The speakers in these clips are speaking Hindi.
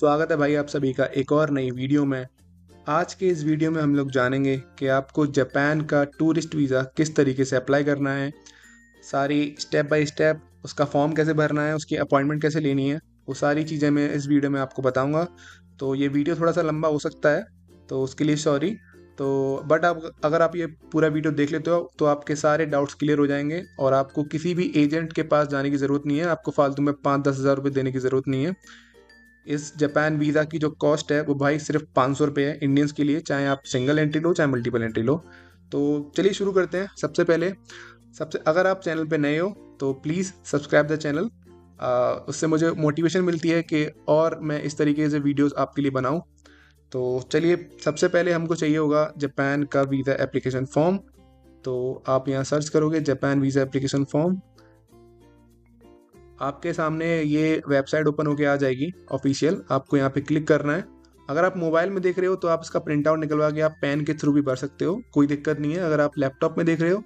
स्वागत है भाई आप सभी का एक और नई वीडियो में। आज के इस वीडियो में हम लोग जानेंगे कि आपको जापान का टूरिस्ट वीज़ा किस तरीके से अप्लाई करना है, सारी स्टेप बाय स्टेप उसका फॉर्म कैसे भरना है, उसकी अपॉइंटमेंट कैसे लेनी है, वो सारी चीज़ें मैं इस वीडियो में आपको बताऊंगा। तो ये वीडियो थोड़ा सा लंबा हो सकता है, तो उसके लिए सॉरी। तो बट आप अगर आप ये पूरा वीडियो देख लेते हो तो आपके सारे डाउट्स क्लियर हो जाएंगे और आपको किसी भी एजेंट के पास जाने की ज़रूरत नहीं है, आपको फालतू में 5-10 हज़ार रुपये देने की ज़रूरत नहीं है। इस जापान वीज़ा की जो कॉस्ट है वो भाई सिर्फ 500 रुपये है इंडियंस के लिए, चाहे आप सिंगल एंट्री लो चाहे मल्टीपल एंट्री लो। तो चलिए शुरू करते हैं। सबसे पहले सबसे अगर आप चैनल पे नए हो तो प्लीज़ सब्सक्राइब द चैनल। उससे मुझे मोटिवेशन मिलती है कि और मैं इस तरीके से वीडियोस आपके लिए बनाऊं। तो चलिए, सबसे पहले हमको चाहिए होगा जापान का वीज़ा एप्लीकेशन फॉर्म। तो आप यहाँ सर्च करोगे जापान वीज़ा एप्लीकेशन फॉर्म, आपके सामने ये वेबसाइट ओपन होके आ जाएगी ऑफिशियल। आपको यहाँ पे क्लिक करना है। अगर आप मोबाइल में देख रहे हो तो आप इसका प्रिंट आउट निकलवा के आप पेन के थ्रू भी भर सकते हो, कोई दिक्कत नहीं है। अगर आप लैपटॉप में देख रहे हो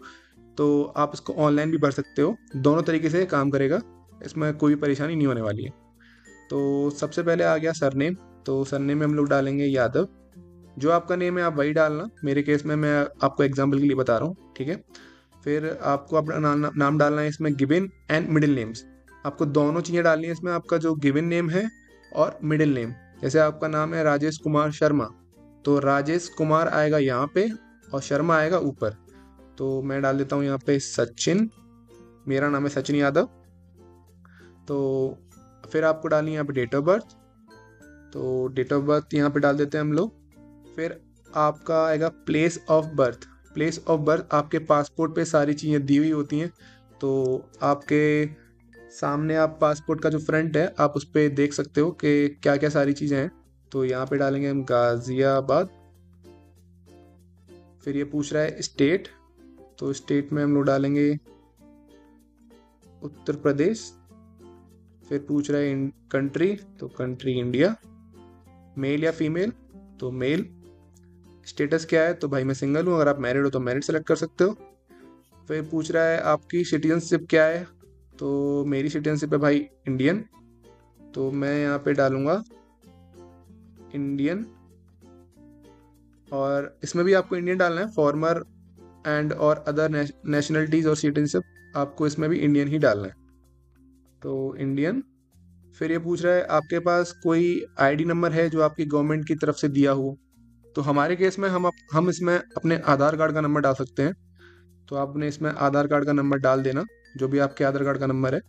तो आप इसको ऑनलाइन भी भर सकते हो, दोनों तरीके से काम करेगा, इसमें कोई परेशानी नहीं होने वाली है। तो सबसे पहले आ गया सरनेम। तो सरनेम में हम लोग डालेंगे यादव। जो आपका नेम है आप वही डालना, मेरे केस में मैं आपको एग्जाम्पल के लिए बता रहा हूँ, ठीक है। फिर आपको अपना नाम डालना है इसमें, गिवन एंड मिडिल नेम्स। आपको दोनों चीज़ें डालनी है इसमें, आपका जो गिवन नेम है और मिडिल नेम। जैसे आपका नाम है राजेश कुमार शर्मा, तो राजेश कुमार आएगा यहाँ पे और शर्मा आएगा ऊपर। तो मैं डाल देता हूँ यहाँ पे सचिन, मेरा नाम है सचिन यादव। तो फिर आपको डालनी है यहाँ पे डेट ऑफ बर्थ। तो डेट ऑफ बर्थ यहाँ पे डाल देते हैं हम लोग। फिर आपका आएगा place of birth. Place of birth आपके पासपोर्ट पे सारी चीज़ें दी हुई होती हैं, तो आपके सामने आप पासपोर्ट का जो फ्रंट है आप उस पर देख सकते हो कि क्या क्या सारी चीज़ें हैं। तो यहाँ पे डालेंगे हम गाज़ियाबाद। फिर ये पूछ रहा है स्टेट, तो स्टेट में हम लोग डालेंगे उत्तर प्रदेश। फिर पूछ रहा है कंट्री, तो कंट्री इंडिया। मेल या फीमेल, तो मेल। स्टेटस क्या है, तो भाई मैं सिंगल हूँ, अगर आप मैरिड हो तो मैरिड सेलेक्ट कर सकते हो। फिर पूछ रहा है आपकी सिटीजनशिप क्या है, तो मेरी सिटीजनशिप है भाई इंडियन, तो मैं यहाँ पे डालूँगा इंडियन। और इसमें भी आपको इंडियन डालना है, फॉर्मर एंड और अदर नेशनलिटीज़ और सिटीजनशिप आपको इसमें भी इंडियन ही डालना है, तो इंडियन। फिर ये पूछ रहा है आपके पास कोई आईडी नंबर है जो आपकी गवर्नमेंट की तरफ से दिया हो, तो हमारे केस में हम इसमें अपने आधार कार्ड का नंबर डाल सकते हैं। तो आपने इसमें आधार कार्ड का नंबर डाल देना, जो भी आपके आधार कार्ड का नंबर है।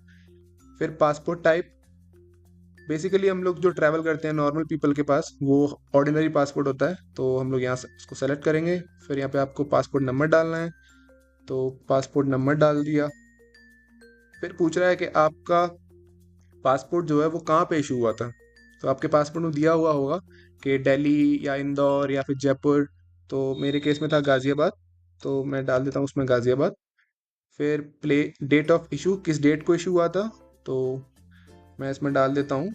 फिर पासपोर्ट टाइप, बेसिकली हम लोग जो ट्रैवल करते हैं नॉर्मल पीपल के पास वो ऑर्डिनरी पासपोर्ट होता है, तो हम लोग यहाँ से उसको सेलेक्ट करेंगे। फिर यहाँ पे आपको पासपोर्ट नंबर डालना है, तो पासपोर्ट नंबर डाल दिया। फिर पूछ रहा है कि आपका पासपोर्ट जो है वो कहाँ पे इशू हुआ था, तो आपके पासपोर्ट में दिया हुआ होगा कि दिल्ली या इंदौर या फिर जयपुर, तो मेरे केस में था गाज़ियाबाद, तो मैं डाल देता हूँ उसमें गाज़ियाबाद। फिर प्ले डेट ऑफ इशू, किस डेट को इशू हुआ था, तो मैं इसमें डाल देता हूँ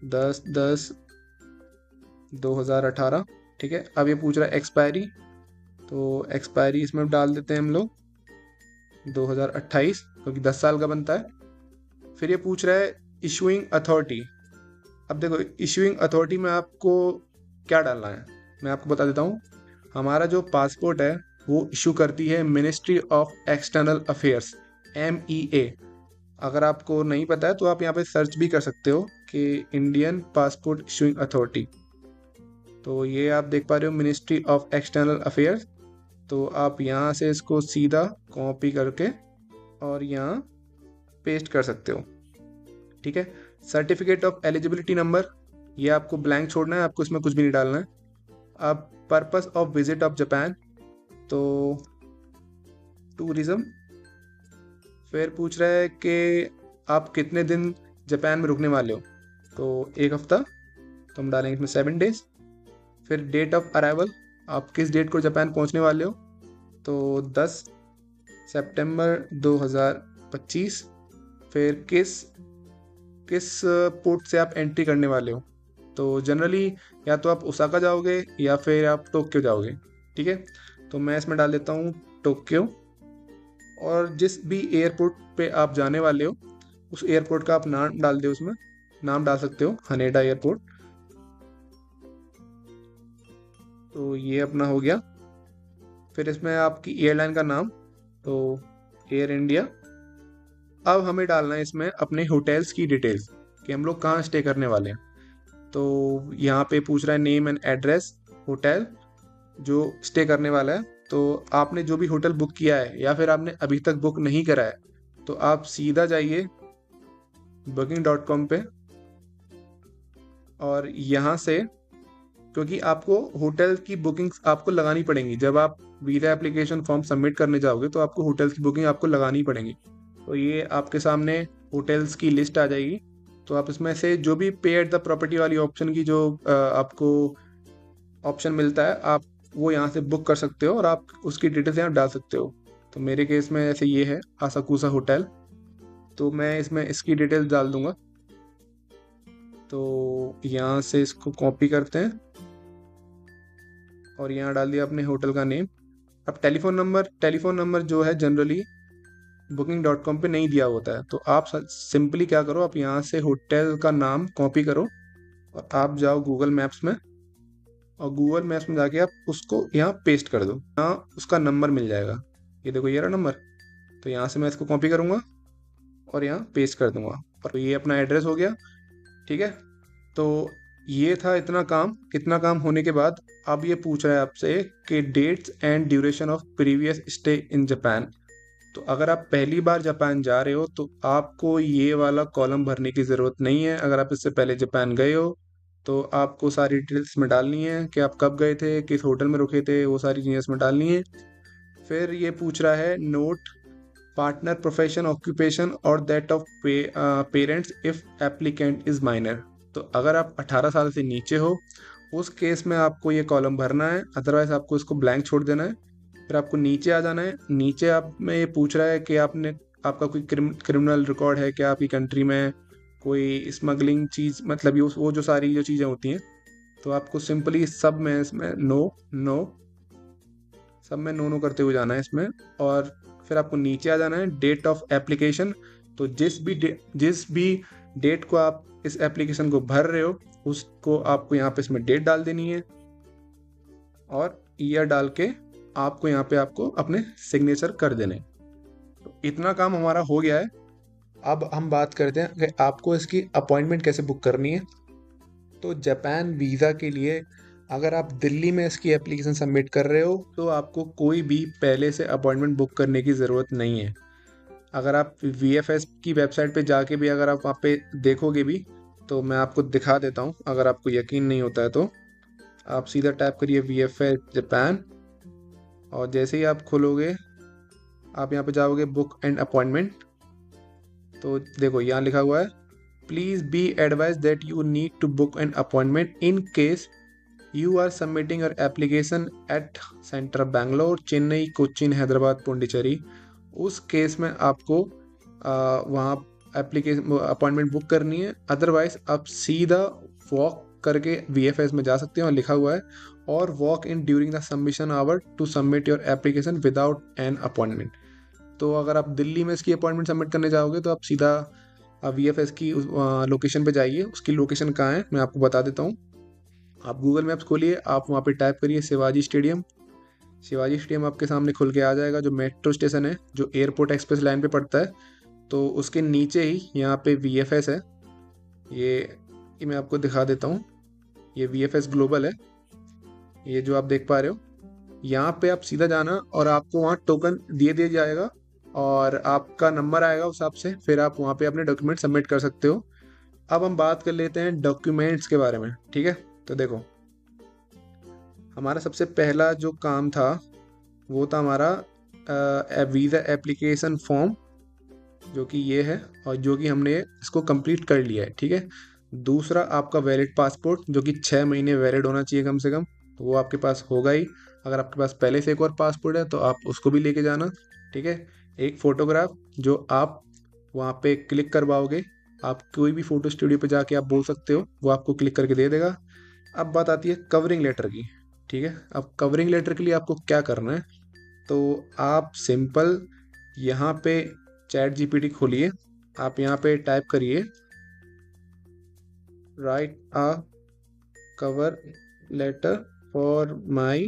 10/10/2018, ठीक है। अब ये पूछ रहा है एक्सपायरी, तो एक्सपायरी इसमें डाल देते हैं हम लोग 2028, क्योंकि 10 साल का बनता है। फिर ये पूछ रहा है इशूइंग अथॉरिटी। अब देखो, इशूइंग अथॉरिटी में आपको क्या डालना है मैं आपको बता देता हूँ। हमारा जो पासपोर्ट है वो इशू करती है ministry of external affairs, MEA। अगर आपको नहीं पता है तो आप यहाँ पे सर्च भी कर सकते हो कि इंडियन पासपोर्ट इशूइंग अथॉरिटी। तो ये आप देख पा रहे हो मिनिस्ट्री ऑफ एक्सटर्नल अफेयर्स। तो आप यहाँ से इसको सीधा कॉपी करके और यहाँ पेस्ट कर सकते हो, ठीक है। सर्टिफिकेट ऑफ एलिजिबिलिटी नंबर, ये आपको ब्लैंक छोड़ना है, आपको इसमें कुछ भी नहीं डालना है। अब purpose of visit of Japan, तो टूरिज्म। फिर पूछ रहा है कि आप कितने दिन जापान में रुकने वाले हो, तो 1 हफ्ता, तो हम डालेंगे इसमें 7 डेज। फिर डेट ऑफ अराइवल, आप किस डेट को जापान पहुंचने वाले हो, तो 10 सितंबर 2025। फिर किस पोर्ट से आप एंट्री करने वाले हो, तो जनरली या तो आप ओसाका जाओगे या फिर आप टोक्यो जाओगे, ठीक है। तो मैं इसमें डाल देता हूँ टोक्यो। और जिस भी एयरपोर्ट पे आप जाने वाले हो उस एयरपोर्ट का आप नाम डाल दो उसमें, नाम डाल सकते हो, हनेडा एयरपोर्ट। तो ये अपना हो गया। फिर इसमें आपकी एयरलाइन का नाम, तो एयर इंडिया। अब हमें डालना है इसमें अपने होटल्स की डिटेल्स कि हम लोग कहाँ स्टे करने वाले हैं। तो यहाँ पे पूछ रहा है नेम एंड एड्रेस, होटल जो स्टे करने वाला है। तो आपने जो भी होटल बुक किया है या फिर आपने अभी तक बुक नहीं करा है, तो आप सीधा जाइए booking.com पे, और यहाँ से, क्योंकि आपको होटल की बुकिंग्स आपको लगानी पड़ेंगी जब आप वीज़ा एप्लीकेशन फॉर्म सबमिट करने जाओगे, तो आपको होटल्स की बुकिंग आपको लगानी पड़ेंगी। तो ये आपके सामने होटल्स की लिस्ट आ जाएगी। तो आप इसमें से जो भी पे एट द प्रॉपर्टी वाली ऑप्शन की जो आपको ऑप्शन मिलता है, आप वो यहाँ से बुक कर सकते हो और आप उसकी डिटेल्स यहाँ डाल सकते हो। तो मेरे केस में ऐसे ये है आसाकुसा होटल, तो मैं इसमें इसकी डिटेल्स डाल दूंगा। तो यहाँ से इसको कॉपी करते हैं और यहाँ डाल दिया अपने होटल का नेम। अब टेलीफोन नंबर जो है जनरली booking.com पे नहीं दिया होता है, तो आप सिंपली क्या करो, आप यहाँ से होटल का नाम कॉपी करो और आप जाओ गूगल मैप्स में, और गूगल मैप्स में जाके आप उसको यहाँ पेस्ट कर दो। यहाँ उसका नंबर मिल जाएगा, ये देखो ये रहा नंबर। तो यहाँ से मैं इसको कॉपी करूँगा और यहाँ पेस्ट कर दूंगा, और ये अपना एड्रेस हो गया। ठीक है, तो ये था इतना काम होने के बाद अब ये पूछ रहा है आपसे कि dates and duration of previous stay in Japan. तो अगर आप पहली बार जापान जा रहे हो तो आपको ये वाला कॉलम भरने की ज़रूरत नहीं है। अगर आप इससे पहले जापान गए हो तो आपको सारी डिटेल्स में डालनी है कि आप कब गए थे, किस होटल में रुके थे, वो सारी चीज़ें इसमें डालनी है। फिर ये पूछ रहा है नोट पार्टनर प्रोफेशन ऑक्यूपेशन और that of parents if applicant is minor. तो अगर आप 18 साल से नीचे हो उस केस में आपको ये कॉलम भरना है, अदरवाइज आपको इसको ब्लैंक छोड़ देना है। फिर आपको नीचे आ जाना है। नीचे आप में ये पूछ रहा है कि आपका कोई क्रिमिनल रिकॉर्ड है क्या आपकी कंट्री में, कोई स्मगलिंग चीज़, मतलब ये वो जो सारी जो चीज़ें होती हैं। तो आपको सिंपली सब में इसमें सब में नो करते हुए जाना है इसमें। और फिर आपको नीचे आ जाना है डेट ऑफ एप्लीकेशन। तो जिस भी डेट को आप इस एप्लीकेशन को भर रहे हो उसको आपको यहाँ पे इसमें डेट डाल देनी है, और ईयर डाल के आपको यहाँ पे आपको अपने सिग्नेचर कर देने। तो इतना काम हमारा हो गया है। अब हम बात करते हैं कि आपको इसकी अपॉइंटमेंट कैसे बुक करनी है। तो जापान वीज़ा के लिए अगर आप दिल्ली में इसकी एप्लीकेशन सबमिट कर रहे हो तो आपको कोई भी पहले से अपॉइंटमेंट बुक करने की ज़रूरत नहीं है। अगर आप VFS की वेबसाइट पे जाके भी अगर आप वहाँ पे देखोगे भी, तो मैं आपको दिखा देता हूँ। अगर आपको यकीन नहीं होता है तो आप सीधा टाइप करिए VFS जापान, और जैसे ही आप खोलोगे आप यहाँ पे जाओगे बुक एंड अपॉइंटमेंट। तो देखो यहाँ लिखा हुआ है please be advise that you need to book an appointment in case you are submitting your application at centre Bangalore, Chennai, Cochin, Hyderabad, Puducherry. उस केस में आपको वहाँ एप्लीकेशन अपॉइंटमेंट बुक करनी है। अदरवाइज आप सीधा वॉक करके VFS में जा सकते हैं, और लिखा हुआ है और walk in during the submission hour to submit your application without an appointment. तो अगर आप दिल्ली में इसकी अपॉइंटमेंट सबमिट करने जाओगे तो आप सीधा VFS की लोकेशन पे जाइए। उसकी लोकेशन कहाँ है मैं आपको बता देता हूँ। आप गूगल मैप्स खोलिए, आप वहाँ पे टाइप करिए शिवाजी स्टेडियम। शिवाजी स्टेडियम आपके सामने खुल के आ जाएगा, जो मेट्रो स्टेशन है जो एयरपोर्ट एक्सप्रेस लाइन पे पड़ता है। तो उसके नीचे ही यहाँ पे VFS है। ये मैं आपको दिखा देता हूँ, ये VFS ग्लोबल है, ये जो आप देख पा रहे हो। यहाँ पे आप सीधा जाना और आपको वहाँ टोकन दिया जाएगा और आपका नंबर आएगा उस हिसाब से, फिर आप वहाँ पे अपने डॉक्यूमेंट सबमिट कर सकते हो। अब हम बात कर लेते हैं डॉक्यूमेंट्स के बारे में। ठीक है, तो देखो हमारा सबसे पहला जो काम था वो था हमारा वीज़ा एप्लीकेशन फॉर्म, जो कि ये है और जो कि हमने इसको कंप्लीट कर लिया है। ठीक है, दूसरा आपका वैलिड पासपोर्ट, जो कि 6 महीने वैलिड होना चाहिए कम से कम, तो वो आपके पास होगा ही। अगर आपके पास पहले से एक और पासपोर्ट है तो आप उसको भी लेके जाना। ठीक है, एक फ़ोटोग्राफ जो आप वहाँ पे क्लिक करवाओगे, आप कोई भी फ़ोटो स्टूडियो पे जाके आप बोल सकते हो, वो आपको क्लिक करके दे देगा। अब बात आती है कवरिंग लेटर की। ठीक है, अब कवरिंग लेटर के लिए आपको क्या करना है, तो आप सिंपल यहाँ पे ChatGPT खोलिए, आप यहाँ पे टाइप करिए write a cover letter for my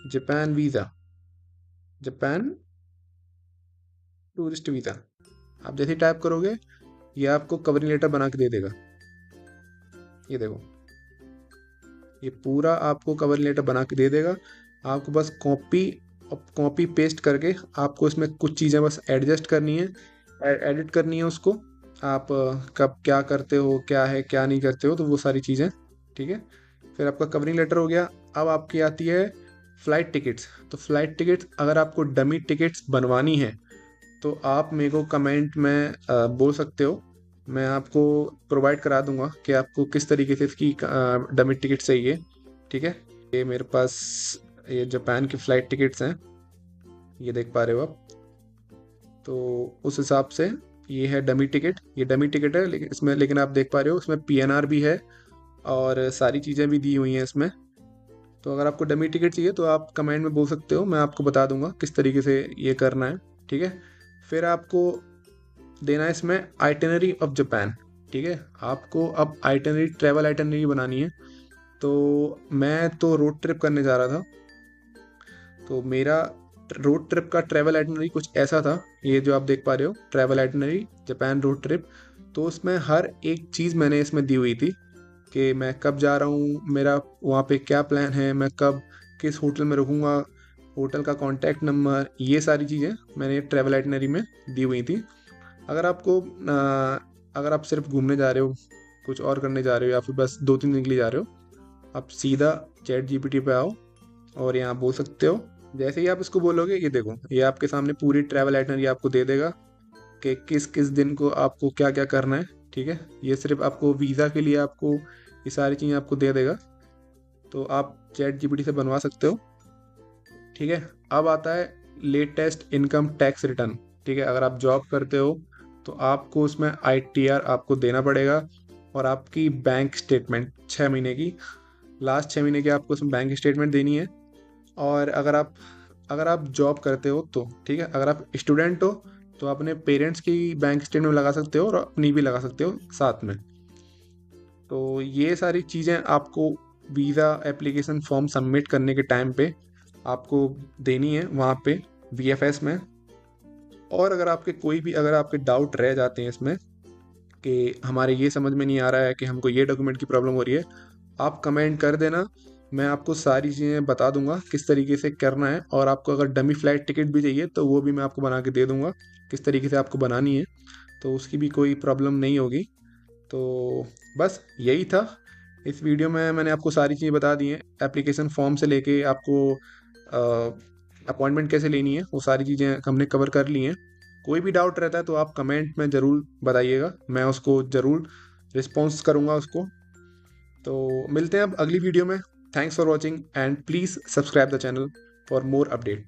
Japan visa, Japan tourist visa. आप जैसे ही टाइप करोगे ये आपको कवरिंग लेटर बना के दे देगा। ये देखो, ये पूरा आपको कवरिंग लेटर बना के दे देगा। आपको बस कॉपी पेस्ट करके आपको इसमें कुछ चीज़ें बस एडजस्ट करनी है, एडिट करनी है उसको। आप कब क्या करते हो, क्या है क्या नहीं करते हो, तो वो सारी चीज़ें, ठीक है। फिर आपका कवरिंग लेटर हो गया। अब आपकी आती है फ़्लाइट टिकट्स। तो फ़्लाइट टिकट्स अगर आपको डमी टिकट्स बनवानी है तो आप मेरे को कमेंट में बोल सकते हो, मैं आपको प्रोवाइड करा दूंगा कि आपको किस तरीके से इसकी डमी टिकट चाहिए, ठीक है। ये मेरे पास ये जापान की फ़्लाइट टिकट्स हैं, ये देख पा रहे हो आप। तो उस हिसाब से ये है डमी टिकट, ये डमी टिकट है, लेकिन आप देख पा रहे हो इसमें पीएनआर भी है और सारी चीज़ें भी दी हुई हैं इसमें। तो अगर आपको डमी टिकट चाहिए तो आप कमेंट में बोल सकते हो, मैं आपको बता दूंगा किस तरीके से ये करना है, ठीक है। फिर आपको देना है इसमें आइटिनरी ऑफ जापान, ठीक है। आपको अब आइटिनरी, ट्रैवल आइटिनरी बनानी है। तो मैं तो रोड ट्रिप करने जा रहा था, तो मेरा रोड ट्रिप का ट्रैवल आइटिनरी कुछ ऐसा था। ये जो आप देख पा रहे हो travel itinerary Japan road trip, तो उसमें हर एक चीज़ मैंने इसमें दी हुई थी कि मैं कब जा रहा हूँ, मेरा वहाँ पे क्या प्लान है, मैं कब किस होटल में रुकूँगा, होटल का कॉन्टैक्ट नंबर, ये सारी चीज़ें मैंने ट्रैवल आइटिनरी में दी हुई थी। अगर आपको अगर आप सिर्फ घूमने जा रहे हो, कुछ और करने जा रहे हो, या फिर बस 2-3 दिन के लिए जा रहे हो, आप सीधा चैट जीपीटी पे आओ और यहाँ बोल सकते हो। जैसे ही आप इसको बोलोगे, ये देखो ये आपके सामने पूरी ट्रैवल आइटनरी आपको दे देगा कि किस किस दिन को आपको क्या क्या करना है, ठीक है। ये सिर्फ आपको वीज़ा के लिए आपको ये सारी चीज़ें आपको दे देगा, तो आप चैट जीपीटी से बनवा सकते हो, ठीक है। अब आता है लेटेस्ट इनकम टैक्स रिटर्न, ठीक है। अगर आप जॉब करते हो तो आपको उसमें आईटीआर आपको देना पड़ेगा, और आपकी बैंक स्टेटमेंट 6 महीने की, लास्ट 6 महीने की आपको उसमें बैंक स्टेटमेंट देनी है। और अगर आप जॉब करते हो तो ठीक है, अगर आप स्टूडेंट हो तो अपने पेरेंट्स की बैंक स्टेटमेंट लगा सकते हो और अपनी भी लगा सकते हो साथ में। तो ये सारी चीज़ें आपको वीज़ा एप्लीकेशन फॉर्म सबमिट करने के टाइम पे आपको देनी है वहाँ पे वीएफएस में। और अगर आपके डाउट रह जाते हैं इसमें कि हमारे ये समझ में नहीं आ रहा है कि हमको ये डॉक्यूमेंट की प्रॉब्लम हो रही है, आप कमेंट कर देना, मैं आपको सारी चीज़ें बता दूंगा किस तरीके से करना है। और आपको अगर डमी फ्लाइट टिकट भी चाहिए तो वो भी मैं आपको बना के दे दूंगा, किस तरीके से आपको बनानी है, तो उसकी भी कोई प्रॉब्लम नहीं होगी। तो बस यही था इस वीडियो में, मैंने आपको सारी चीज़ें बता दी हैं, एप्लीकेशन फॉर्म से लेके आपको अपॉइंटमेंट कैसे लेनी है, वो सारी चीज़ें हमने कवर कर ली हैं। कोई भी डाउट रहता है तो आप कमेंट में ज़रूर बताइएगा, मैं उसको ज़रूर रिस्पॉन्स करूँगा उसको। तो मिलते हैं अब अगली वीडियो में। Thanks for watching and please subscribe the channel for more update.